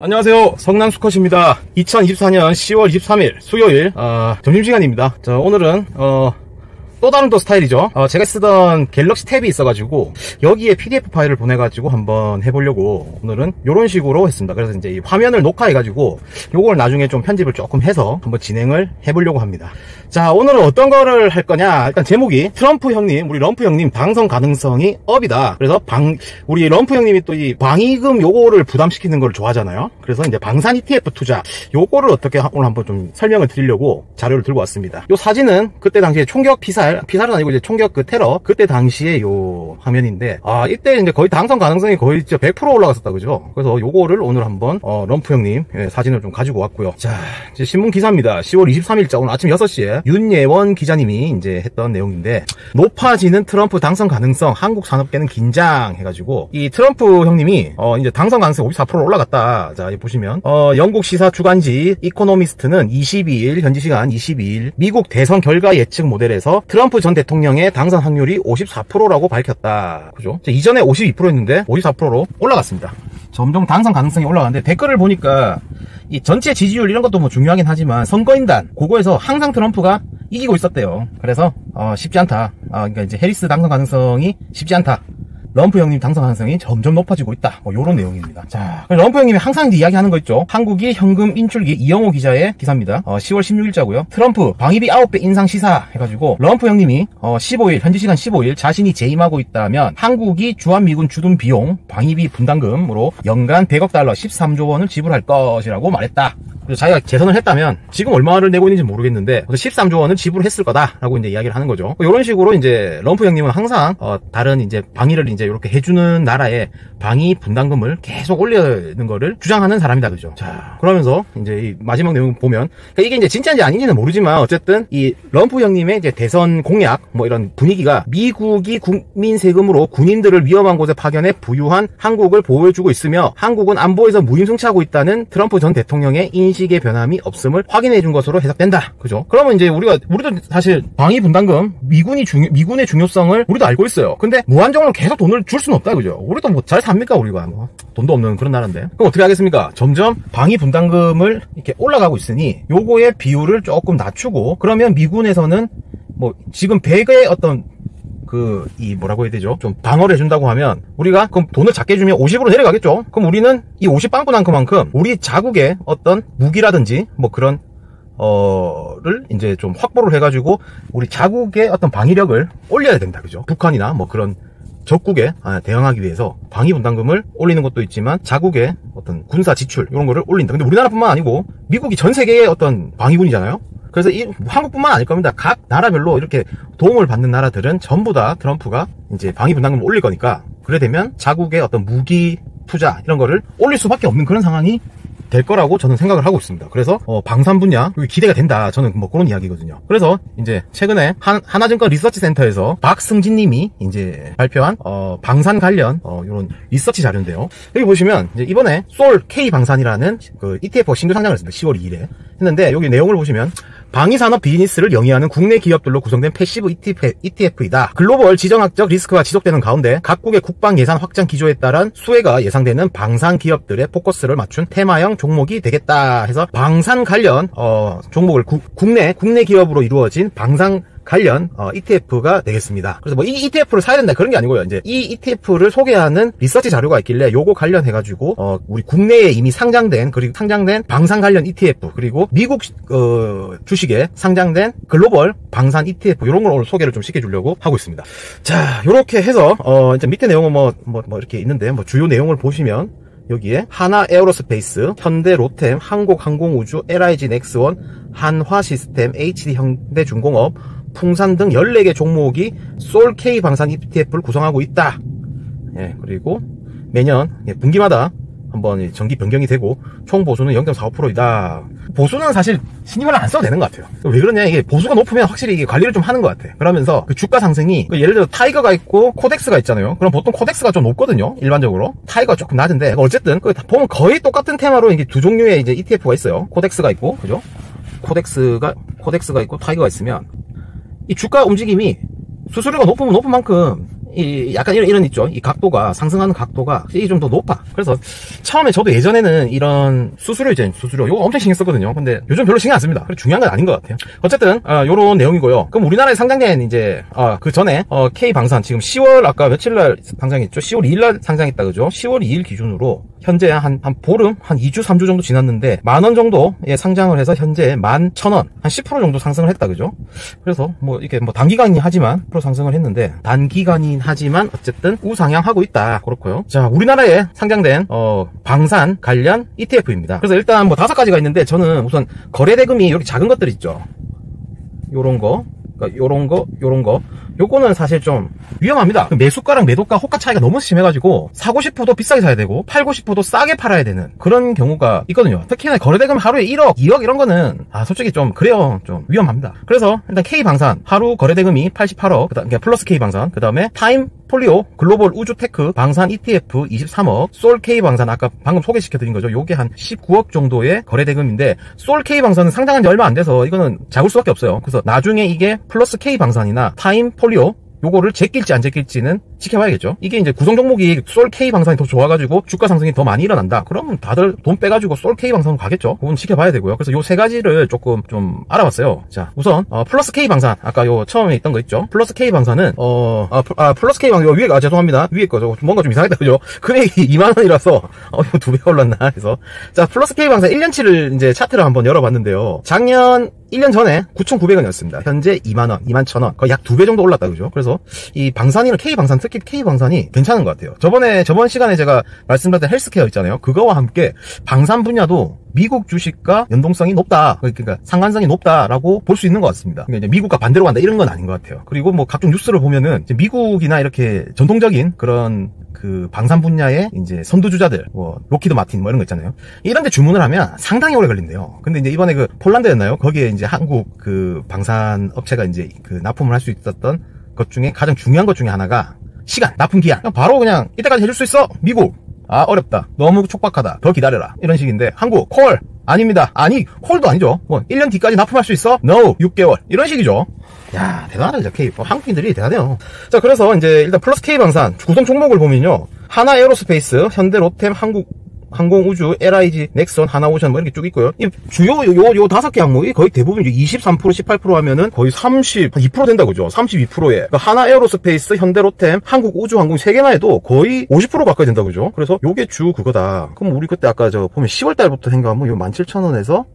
안녕하세요, 성남수컷입니다. 2024년 10월 23일 수요일 점심시간입니다. 자, 오늘은 또 다른 또 스타일이죠. 제가 쓰던 갤럭시 탭이 있어가지고 여기에 PDF 파일을 보내가지고 한번 해보려고 오늘은 이런 식으로 했습니다. 그래서 이제 이 화면을 녹화해가지고 요걸 나중에 좀 편집을 조금 해서 한번 진행을 해보려고 합니다. 자, 오늘은 어떤 거를 할 거냐. 일단 제목이 트럼프 형님, 우리 럼프 형님 당선 가능성이 업이다. 그래서 우리 럼프 형님이 또 이 방위금 요거를 부담시키는 걸 좋아하잖아요. 그래서 이제 방산 ETF 투자 요거를 어떻게 오늘 한번 좀 설명을 드리려고 자료를 들고 왔습니다. 요 사진은 그때 당시에 총격 피살은 아니고 이제 총격 그 테러 그때 당시에 요 화면인데, 이때 이제 거의 당선 가능성이 거의 진짜 100% 올라갔었다, 그죠? 그래서 요거를 오늘 한번 럼프 형님 사진을 좀 가지고 왔고요. 자, 이제 신문 기사입니다. 10월 23일자 오늘 아침 6시에 윤예원 기자님이 이제 했던 내용인데, 높아지는 트럼프 당선 가능성, 한국 산업계는 긴장 해가지고 이 트럼프 형님이 이제 당선 가능성이 54% 올라갔다. 자, 보시면 영국 시사 주간지 이코노미스트는 22일 현지 시간 22일 미국 대선 결과 예측 모델에서 트럼프 전 대통령의 당선 확률이 54%라고 밝혔다. 그죠? 이전에 52%였는데 54%로 올라갔습니다. 점점 당선 가능성이 올라가는데, 댓글을 보니까 이 전체 지지율 이런 것도 뭐 중요하긴 하지만 선거인단 그거에서 항상 트럼프가 이기고 있었대요. 그래서 쉽지 않다. 그러니까 이제 해리스 당선 가능성이 쉽지 않다. 럼프 형님 당선 가능성이 점점 높아지고 있다. 뭐 요런 내용입니다. 자, 럼프 형님이 항상 이야기하는 거 있죠. 한국이 현금 인출기 이영호 기자의 기사입니다. 10월 16일자고요. 트럼프 방위비 9배 인상 시사 해가지고 럼프 형님이 15일 현지 시간 15일 자신이 재임하고 있다면 한국이 주한미군 주둔 비용 방위비 분담금으로 연간 100억 달러 13조 원을 지불할 것이라고 말했다. 그래서 자기가 재선을 했다면 지금 얼마를 내고 있는지 모르겠는데 13조 원을 지불했을 거다라고 이제 이야기를 하는 거죠. 이런 식으로 이제 럼프 형님은 항상 다른 이제 방위를 이제 이렇게 해주는 나라의 방위 분담금을 계속 올리는 거를 주장하는 사람이다, 그죠? 자, 그러면서 이제 이 마지막 내용 보면, 그러니까 이게 이제 진짜인지 아닌지는 모르지만 어쨌든 이 럼프 형님의 이제 대선 공약 뭐 이런 분위기가 미국이 국민 세금으로 군인들을 위험한 곳에 파견해 부유한 한국을 보호해주고 있으며 한국은 안보에서 무임승차하고 있다는 트럼프 전 대통령의 인식의 변함이 없음을 확인해 준 것으로 해석된다. 그죠? 그러면 이제 우리도 사실 방위 분담금 미군의 중요성을 우리도 알고 있어요. 근데 무한정으로 계속 돈을 줄 수는 없다, 그죠? 우리도 뭐 잘 삽니까? 우리가 뭐 돈도 없는 그런 나라인데. 그럼 어떻게 하겠습니까? 점점 방위 분담금을 이렇게 올라가고 있으니 요거의 비율을 조금 낮추고, 그러면 미군에서는 뭐 지금 100의 어떤 뭐라고 해야 되죠? 좀 방어를 해준다고 하면 우리가 그럼 돈을 작게 주면 50으로 내려가겠죠? 그럼 우리는 이 50 빵꾸 난 그만큼 우리 자국의 어떤 무기라든지 뭐 그런 를 이제 좀 확보를 해가지고 우리 자국의 어떤 방위력을 올려야 된다, 그죠? 북한이나 뭐 그런 적국에 대응하기 위해서 방위 분담금을 올리는 것도 있지만 자국의 어떤 군사 지출 이런 거를 올린다. 근데 우리나라뿐만 아니고 미국이 전 세계의 어떤 방위군이잖아요. 그래서 이 한국뿐만 아닐 겁니다. 각 나라별로 이렇게 도움을 받는 나라들은 전부 다 트럼프가 이제 방위 분담금을 올릴 거니까, 그래 되면 자국의 어떤 무기 투자 이런 거를 올릴 수밖에 없는 그런 상황이 될 거라고 저는 생각을 하고 있습니다. 그래서 방산 분야 여기 기대가 된다. 저는 뭐 그런 이야기거든요. 그래서 이제 최근에 하나증권 리서치 센터에서 박승진 님이 이제 발표한 방산 관련 이런 리서치 자료인데요. 여기 보시면 이제 이번에 솔 K 방산이라는 그 ETF가 신규 상장을 했습니다. 10월 2일에 했는데, 여기 내용을 보시면 방위산업 비즈니스를 영위하는 국내 기업들로 구성된 패시브 ETF이다. 글로벌 지정학적 리스크가 지속되는 가운데 각국의 국방 예산 확장 기조에 따른 수혜가 예상되는 방산 기업들의 포커스를 맞춘 테마형 종목이 되겠다 해서 방산 관련 종목을 국내 기업으로 이루어진 방산 관련 ETF가 되겠습니다. 그래서 뭐 이 ETF를 사야 된다 그런 게 아니고요. 이제 이 ETF를 소개하는 리서치 자료가 있길래 요거 관련해가지고 우리 국내에 이미 상장된 방산 관련 ETF, 그리고 미국 주식에 상장된 글로벌 방산 ETF 이런 걸 오늘 소개를 좀 시켜주려고 하고 있습니다. 자, 요렇게 해서 이제 밑에 내용은 뭐 이렇게 있는데, 뭐 주요 내용을 보시면 여기에 하나 에어로스페이스, 현대 로템, 한국항공우주, LIG 넥스원, 한화시스템, HD 현대중공업, 풍산 등 14개 종목이 솔 K 방산 ETF를 구성하고 있다. 예, 그리고 매년 분기마다 한번 정기 변경이 되고 총 보수는 0.45%이다. 보수는 사실 신임을 안 써도 되는 것 같아요. 왜 그러냐, 이게 보수가 높으면 확실히 이게 관리를 좀 하는 것 같아. 그러면서 그 주가 상승이 예를 들어 타이거가 있고 코덱스가 있잖아요. 그럼 보통 코덱스가 좀 높거든요. 일반적으로 타이거가 조금 낮은데, 어쨌든 보면 거의 똑같은 테마로 이게 두 종류의 이제 ETF가 있어요. 코덱스가 있고, 그죠? 코덱스가 있고 타이거가 있으면 이 주가 움직임이 수수료가 높으면 높은 만큼 약간 이런 있죠. 이 각도가, 상승하는 각도가 이게 좀 더 높아. 그래서 처음에 저도 예전에는 이런 수수료 이거 엄청 신경 썼거든요. 근데 요즘 별로 신경 안 씁니다. 그래서 중요한 건 아닌 것 같아요. 어쨌든, 요런 내용이고요. 그럼 우리나라에 상장된 이제, 그 전에, K방산 지금 10월, 아까 며칠날 상장했죠? 10월 2일날 상장했다, 그죠? 10월 2일 기준으로 현재 한 보름, 한 2주, 3주 정도 지났는데, 10,000원 정도에 상장을 해서 현재 11,000원, 한 10% 정도 상승을 했다, 그죠? 그래서 뭐 이게 뭐 단기간이긴 하지만 프로 상승을 했는데, 단기간이긴 하지만 어쨌든 우상향하고 있다. 그렇고요. 자, 우리나라에 상장된 방산 관련 ETF입니다. 그래서 일단 뭐 5가지가 있는데, 저는 우선 거래대금이 이렇게 작은 것들 있죠. 요런 거, 요런 거. 요거는 사실 좀 위험합니다. 매수가랑 매도가 호가 차이가 너무 심해가지고 사고 싶어도 비싸게 사야 되고 팔고 싶어도 싸게 팔아야 되는 그런 경우가 있거든요. 특히나 거래대금 하루에 1억, 2억 이런 거는 솔직히 좀 그래요. 좀 위험합니다. 그래서 일단 K방산 하루 거래대금이 88억, 그러니까 플러스 K방산, 그 다음에 타임 폴리오 글로벌 우주테크 방산 ETF 23억, 솔 K방산 아까 방금 소개시켜드린 거죠. 요게 한 19억 정도의 거래대금인데, 솔 K방산은 상장한 지 얼마 안 돼서 이거는 작을 수밖에 없어요. 그래서 나중에 이게 플러스 K방산이나 타임 폴리오 요거를 제낄지 안 제낄지는 지켜봐야겠죠. 이게 이제 구성 종목이 솔 K 방산이 더 좋아가지고 주가 상승이 더 많이 일어난다. 그러면 다들 돈 빼가지고 솔 K 방산으로 가겠죠. 그건 지켜봐야 되고요. 그래서 요 3가지를 조금 좀 알아봤어요. 자, 우선 플러스 K 방산 아까 요 처음에 있던 거 있죠. 플러스 K 방산은 플러스 K 방산 요 위에 죄송합니다. 위에 거죠. 뭔가 좀 이상했다 그죠? 금액이 2만원이라서 이거 2배가 올랐나 해서. 자, 플러스 K 방산 1년치를 이제 차트를 한번 열어봤는데요. 작년 1년 전에 9,900원이었습니다. 현재 2만원, 21,000원. 거의 약 2배 정도 올랐다, 그죠? 그래서 이 방산이나 K방산, 특히 K방산이 괜찮은 것 같아요. 저번 시간에 제가 말씀드렸던 헬스케어 있잖아요. 그거와 함께 방산 분야도 미국 주식과 연동성이 높다. 그러니까 상관성이 높다라고 볼 수 있는 것 같습니다. 그러니까 이제 미국과 반대로 간다 이런 건 아닌 것 같아요. 그리고 뭐 각종 뉴스를 보면은 이제 미국이나 이렇게 전통적인 그런 그 방산 분야의 이제 선두주자들, 뭐 로키드 마틴 뭐 이런 거 있잖아요. 이런 데 주문을 하면 상당히 오래 걸린대요. 근데 이제 이번에 그 폴란드였나요? 거기에 이제 한국 그 방산 업체가 이제 그 납품을 할 수 있었던 것 중에 가장 중요한 것 중에 하나가 시간, 납품 기한. 바로 그냥 이때까지 해줄 수 있어. 미국. 어렵다. 너무 촉박하다. 더 기다려라. 이런 식인데 한국 콜. 아닙니다. 아니, 콜도 아니죠. 뭐 1년 뒤까지 납품할 수 있어? No. 6개월. 이런 식이죠. 야, 대단하다, 진짜 K. 한국인들이 대단해요. 자, 그래서 이제 일단 플러스 K방산 구성 종목을 보면요. 하나에어로스페이스, 현대로템, 항공우주, LIG, 넥선, 하나오션 뭐 이렇게 쭉 있고요. 이 주요 요 5개 항목이 거의 대부분 23%, 18% 하면은 거의 2% 된다 그죠? 32%에. 그러니까 하나에어로스페이스, 현대로템, 한국우주항공 3개나 해도 거의 50% 가까이 된다 그죠? 그래서 요게 주 그거다. 그럼 우리 그때 아까 보면 10월 달부터 생각하면 요 17,000원에서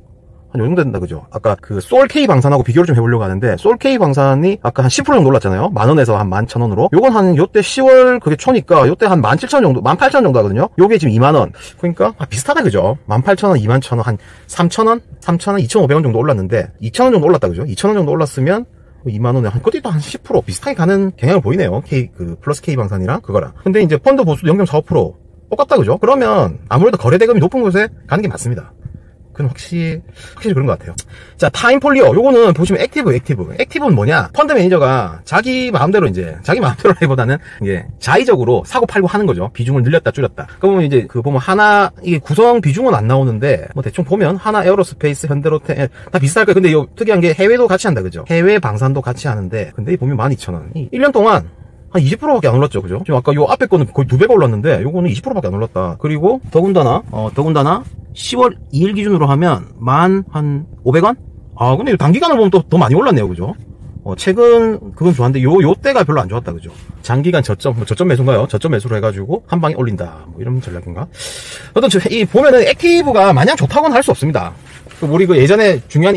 한 요 정도 된다 그죠? 아까 그 솔 K 방산하고 비교를 좀 해보려고 하는데, 솔 K 방산이 아까 한 10% 정도 올랐잖아요. 10,000원에서 한 11,000원으로. 요건 한 요때 10월 그게 초니까 요때 한 17,000원 정도, 18,000원 정도 하거든요. 요게 지금 2만원. 그러니까 비슷하다 그죠? 18,000원, 21,000원, 한 3,000원, 2,500원 정도 올랐는데 2,000원 정도 올랐다 그죠? 2,000원 정도 올랐으면 2만원에 그것도 한 10% 비슷하게 가는 경향을 보이네요. 플러스 K 방산이랑 그거랑. 근데 이제 펀드 보수도 0.45% 똑같다 그죠? 그러면 아무래도 거래대금이 높은 곳에 가는 게 맞습니다. 그건 확실히 그런 것 같아요. 자, 타임폴리오. 요거는 보시면 액티브는 뭐냐? 펀드 매니저가 자기 마음대로 하기보다는 이게 자의적으로 사고 팔고 하는 거죠. 비중을 늘렸다 줄였다. 그러면 이제 보면 이게 구성 비중은 안 나오는데, 뭐 대충 보면 하나 에어로스페이스, 현대로템 다 비슷할 거예요. 근데 요 특이한 게 해외도 같이 한다 그죠? 해외 방산도 같이 하는데, 근데 보면 12,000원. 1년 동안 한 20%밖에 안 올랐죠, 그죠? 지금 아까 요 앞에 거는 거의 2배가 올랐는데, 요거는 20%밖에 안 올랐다. 그리고 더군다나 10월 2일 기준으로 하면 한 500원? 근데 단기간을 보면 또 더 많이 올랐네요, 그죠? 최근 그건 좋았는데 요 때가 별로 안 좋았다, 그죠? 장기간 저점 매수인가요? 저점 매수로 해가지고 한 방에 올린다, 뭐 이런 전략인가? 보면은 액티브가 마냥 좋다고는 할 수 없습니다. 우리 예전에 중요한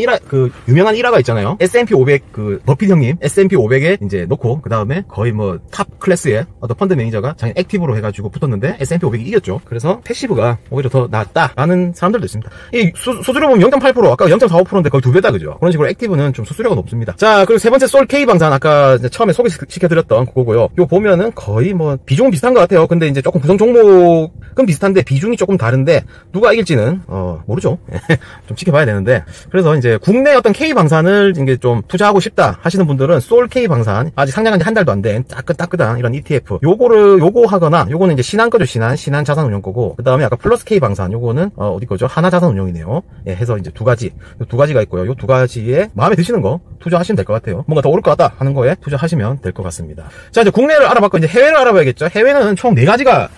유명한 일화가 있잖아요. S&P 500 버핏 형님 S&P 500에 이제 놓고 그 다음에 거의 뭐 탑 클래스의 어떤 펀드 매니저가 자기 액티브로 해가지고 붙었는데 S&P 500이 이겼죠. 그래서 패시브가 오히려 더 낫다라는 사람들도 있습니다. 이 수수료 보면 0.8%, 아까 0.45%인데 거의 2배다 그죠? 그런 식으로 액티브는 좀 수수료가 높습니다. 자, 그리고 세 번째 솔 K 방산 아까 처음에 소개시켜드렸던 그거고요. 요 보면은 거의 뭐 비중은 비슷한 것 같아요. 근데 이제 조금 구성 종목은 비슷한데 비중이 조금 다른데 누가 이길지는 모르죠. 좀 지켜봐. 봐야 되는데, 그래서 이제 국내 어떤 K 방산을 이게 좀 투자하고 싶다 하시는 분들은 솔 K 방산, 아직 상장한 지 한 달도 안 된 따끈따끈한 이런 ETF, 요거 하거나, 요거는 이제 신한 거죠. 신한 자산운용 거고, 그 다음에 아까 플러스 K 방산, 요거는 어디 거죠? 하나 자산운용이네요. 예, 해서 이제 두 가지가 있고요. 요 두 가지에 마음에 드시는 거 투자하시면 될 것 같아요. 뭔가 더 오를 것 같다 하는 거에 투자하시면 될 것 같습니다. 자, 이제 국내를 알아봤고 이제 해외를 알아봐야겠죠. 해외는 총 4가지가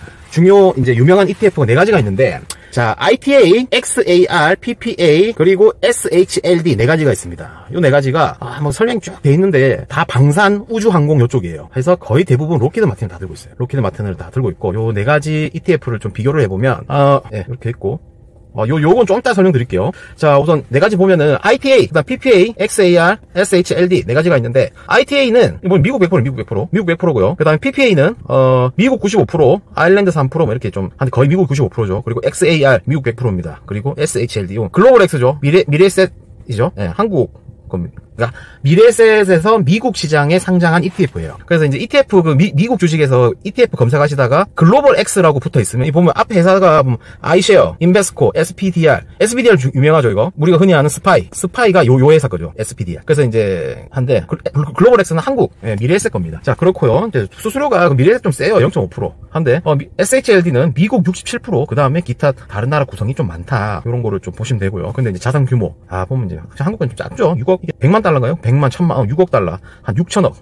이제 유명한 ETF가 4가지가 있는데, 자, ITA, XAR, PPA, 그리고 SHLD 4가지가 있습니다. 요 4가지가, 뭐 설명이 쭉 돼 있는데, 다 방산, 우주항공 요쪽이에요. 그래서 거의 대부분 로키드 마틴을 다 들고 있어요. 로키드 마틴을 다 들고 있고, 요 4가지 ETF를 좀 비교를 해보면, 예, 이렇게 있고, 요건 좀 이따 설명드릴게요. 자, 우선 4가지 보면은 ITA, 그다음 PPA, XAR, SHLD 4가지가 있는데, ITA는 미국 100%고요. 그다음에 PPA는 미국 95%, 아일랜드 3%, 뭐 이렇게 좀 한 거의 미국 95%죠. 그리고 XAR 미국 100%입니다. 그리고 SHLD 글로벌 X죠. 미래셋이죠. 예, 한국 겁니다. 그러니까 미래셋에서 미국 시장에 상장한 ETF예요. 그래서 이제 ETF 미국 주식에서 ETF 검색하시다가 글로벌 X라고 붙어 있으면 이 보면 앞에 회사가 iShare, Invesco, SPDR 유명하죠 이거. 우리가 흔히 아는 스파이가 요 회사 거죠. SPDR. 그래서 이제 한데 글로벌 X는 한국 미래셋 겁니다. 자, 그렇고요. 이제 수수료가 미래셋 좀 세요. 0.5% 한데 SHLD는 미국 67%, 그 다음에 기타 다른 나라 구성이 좀 많다. 이런 거를 좀 보시면 되고요. 근데 이제 자산 규모 보면 이제 한국은 좀 작죠. 6억 100만 달러인가요? 100만, 1000만, 6억 달러, 한 6천억,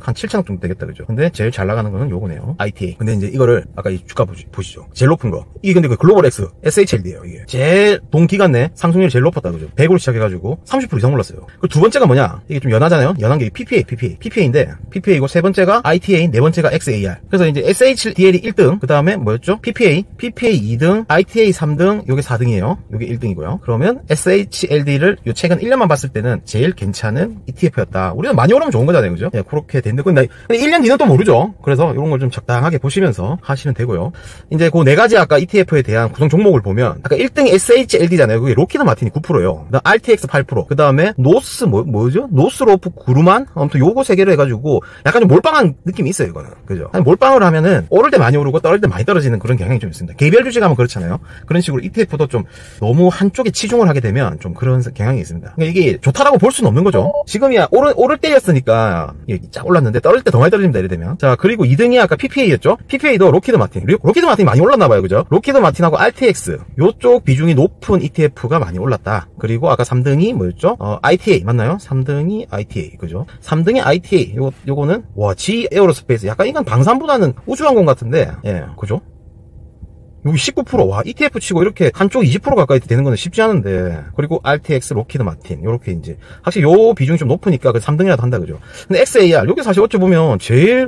한 7천억 정도 되겠다, 그죠? 근데 제일 잘 나가는 거는 요거네요. ITA. 근데 이제 이거를, 아까 이 주가 보시죠. 제일 높은 거. 이게 근데 그 글로벌 X, SHLD예요 이게. 제일 동기간 내 상승률이 제일 높았다, 그죠? 100으로 시작해가지고 30% 이상 올랐어요. 그 두 번째가 뭐냐? 이게 좀 연하잖아요? 연한 게 PPA인데, PPA이고 세 번째가 ITA, 네 번째가 XAR. 그래서 이제 SHDL이 1등, 그 다음에 뭐였죠? PPA 2등, ITA 3등, 요게 4등이에요. 요게 1등이고요. 그러면 SHLD를 요 최근 1년만 봤을 때는 제일 괜찮은 ETF였다. 우리는 많이 오르면 좋은 거잖아요, 그죠? 예, 그렇게 됐는데, 근데 1년 뒤는 또 모르죠. 그래서 이런 걸 좀 적당하게 보시면서 하시면 되고요. 이제 그 4가지 아까 ETF에 대한 구성 종목을 보면, 아까 1등이 SHLD잖아요. 그게 로키드 마틴이 9%예요. 그다음 RTX 8%. 그 다음에 노스 뭐죠? 노스로프 구루만? 아무튼 요거 3개로 해가지고 약간 좀 몰빵한 느낌이 있어요, 이거는. 그죠? 몰빵을 하면은 오를 때 많이 오르고 떨어질 때 많이 떨어지는 그런 경향이 좀 있습니다. 개별 주식하면 그렇잖아요. 그런 식으로 ETF도 좀 너무 한쪽에 치중을 하게 되면 좀 그런 경향이 있습니다. 그러니까 이게 좋다라고 볼 수는 없는 거죠. 지금이야 오를 때였으니까 쫙 올랐는데 떨어질 때 더 많이 떨어집니다. 이래 되면. 자, 그리고 2등이 아까 PPA였죠. PPA도 로키드 마틴이 많이 올랐나봐요, 그죠? 로키드 마틴하고 RTX 요쪽 비중이 높은 ETF가 많이 올랐다. 그리고 아까 3등이 뭐였죠? ITA 맞나요? 3등이 ITA, 그죠? 3등이 ITA 요거는 G 에어로스페이스. 약간 이건 방산보다는 우주항공 같은데, 예, 그죠? 여기 19%. 와, ETF 치고 이렇게 한쪽 20% 가까이 되는 거는 쉽지 않은데. 그리고 RTX, 로키드 마틴. 요렇게 이제. 확실히 요 비중이 좀 높으니까 그 3등이라도 한다, 그죠? 근데 XAR. 여기 사실 어찌 보면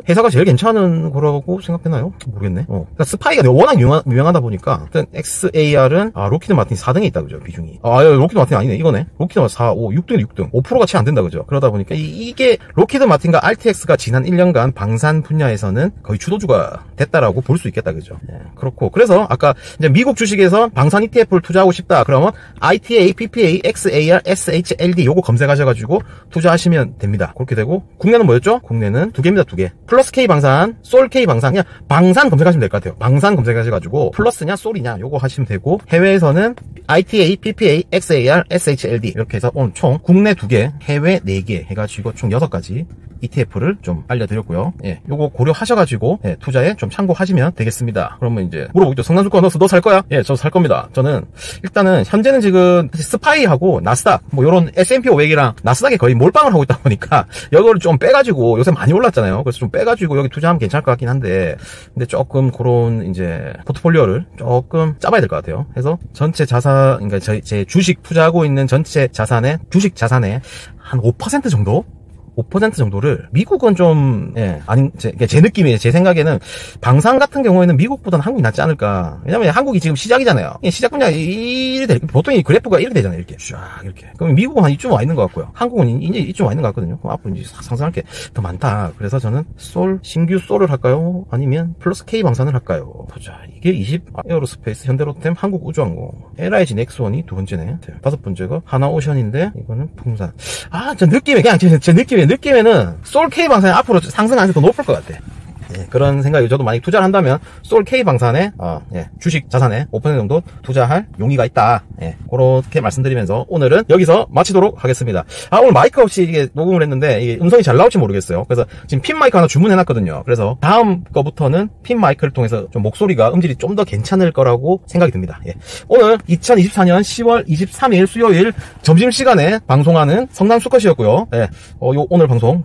회사가 제일 괜찮은 거라고 생각되나요? 모르겠네. 그러니까 스파이가 워낙 유명하다 보니까. 일단 XAR은, 로키드 마틴 4등에 있다, 그죠? 비중이. 로키드 마틴 아니네. 이거네. 로키드 마틴 4, 5, 6등. 5%가 채 안 된다, 그죠? 그러다 보니까 이게 로키드 마틴과 RTX가 지난 1년간 방산 분야에서는 거의 주도주가 됐다라고 볼 수 있겠다, 그죠? 예, 그렇고. 그래서 아까 이제 미국 주식에서 방산 ETF를 투자하고 싶다. 그러면 ITA, PPA, XAR, SHLD 요거 검색하셔가지고 투자하시면 됩니다. 그렇게 되고 국내는 뭐였죠? 국내는 2개입니다. 2개. 플러스 K 방산, 솔 K 방산. 그냥 방산 검색하시면 될 것 같아요. 방산 검색하셔가지고 플러스냐 솔이냐 요거 하시면 되고 해외에서는 ITA, PPA, XAR, SHLD 이렇게 해서 오늘 총 국내 2개, 해외 4개 해가지고 총 6가지 ETF를 좀 알려드렸고요. 예, 요거 고려하셔가지고 투자에 좀 참고하시면 되겠습니다. 그러면 이제 물어보겠죠. 성난수과 너 살 거야? 예, 저 살 겁니다. 저는 일단은 현재는 지금 스파이하고 나스닥 뭐 요런 S&P 500이랑 나스닥에 거의 몰빵을 하고 있다 보니까 이거를 좀 빼가지고 요새 많이 올랐잖아요. 그래서 좀 빼가지고 여기 투자하면 괜찮을 것 같긴 한데 근데 조금 그런 이제 포트폴리오를 조금 짜봐야 될 것 같아요. 그래서 전체 자산, 그러니까 제 주식 투자하고 있는 전체 자산의 주식 자산의 한 5% 정도? 5% 정도를 미국은 좀 제 느낌이에요. 제 생각에는 방산 같은 경우에는 미국보다는 한국이 낫지 않을까. 왜냐면 한국이 지금 시작이잖아요. 시작 분야 이렇게 보통 이 그래프가 이렇게 되잖아요. 이렇게 쫙 이렇게. 그럼 미국은 한 이쯤 와 있는 것 같고요. 한국은 이제 이쯤 와 있는 것 같거든요. 그럼 앞으로 이제 상승할 게 더 많다. 그래서 저는 신규 솔을 할까요? 아니면 플러스 K 방산을 할까요? 보자. 이게 20 에어로스페이스, 현대로템, 한국우주항공, LIG 넥스원이 2번째네. 5번째가 하나오션인데 이거는 풍산. 저 느낌에 그냥 제 느낌에는 솔 K 방산이 앞으로 상승하면서 더 높을 것 같아. 예, 그런 생각이 저도 만약 투자를 한다면 솔 K 방산에 예, 주식 자산에 5% 정도 투자할 용의가 있다. 예, 그렇게 말씀드리면서 오늘은 여기서 마치도록 하겠습니다. 오늘 마이크 없이 이게 녹음을 했는데 이게 음성이 잘 나올지 모르겠어요. 그래서 지금 핀 마이크 하나 주문해놨거든요. 그래서 다음 거부터는 핀 마이크를 통해서 좀 목소리가 음질이 좀 더 괜찮을 거라고 생각이 듭니다. 예. 오늘 2024년 10월 23일 수요일 점심시간에 방송하는 성남 수컷이었고요. 예. 오늘 방송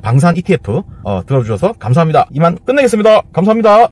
방산 ETF 들어주셔서 감사합니다. 이만 끝내겠습니다. 감사합니다.